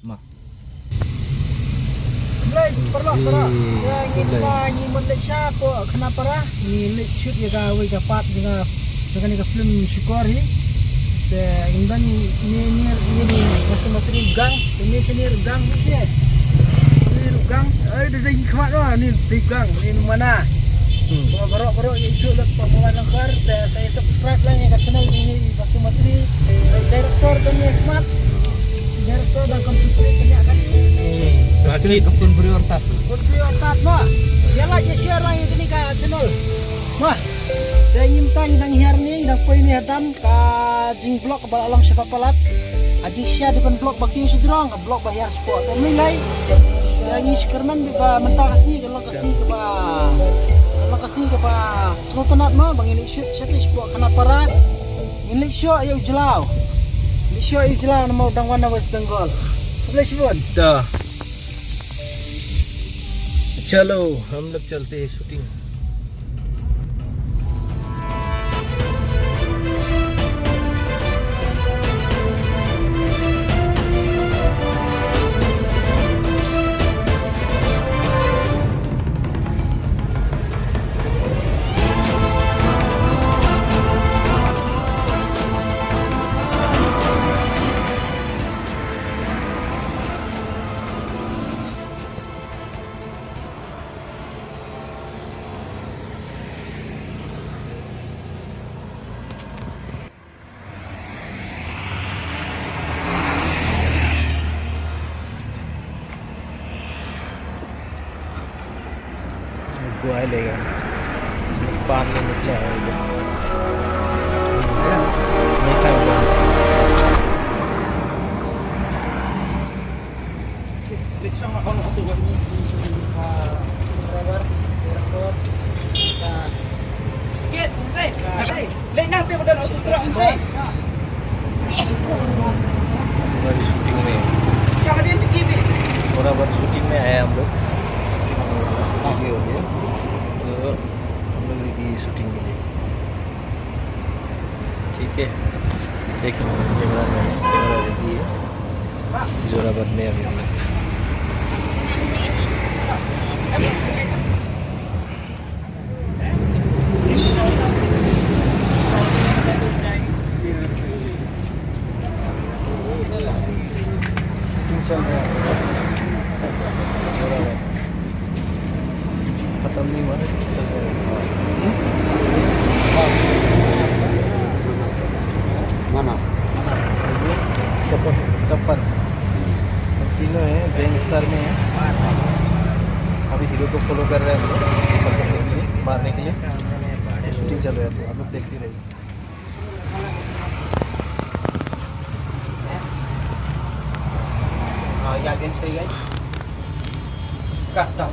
Mah. Lei perlu ya ni Malaysia po kenapa lah ni shoot ya gawe dapat dengan ni film syukuri dan ini masih materi gang ini sini gang sih ini gang dari kemana doa ni di gang ini mana baru itu lihat pemula langkar saya subscribe lah ya channel ini masih materi director dan hikmat director dan konsumsi penyakan Lagi kebun prioritas. prioritas mah yalah ya share lang ini ke channel mah dan nyimtan nang herni dah poin ni hatam ka jing blog ba alang siapa palat ajing share depan blog baki sidrong blog bayar sport dan nilai dan ni sekarman ba mentah kasih kalau kasih ke ba sultanat mah bang ini shoot sport kana para ini show ya ujelau ini show ujelau nama udang warna West Bengal boleh sebut dah चलो हम लोग चलते हैं shooting गुआ लेगा पार में निकले है मीठा हुआ शूटिंग में थोड़ा बहुत शूटिंग में आया हम लोग आगे हो गया तो हम लोग रेडी शूटिंग के लिए ठीक है एक कैमरा रेडी है जोराबाद में अभी हम लोग चल रहा है जोराबाद खत्म नहीं हुआ चल रहा mana टप्पर तीनों हैं गैंगस्टर में हैं अभी हीरो को फॉलो कर रहे हैं हम लोग पकड़ने के लिए मारने के लिए शूटिंग चल रहा है तो आप लोग देखते रहिए ya gen saya guys kat dah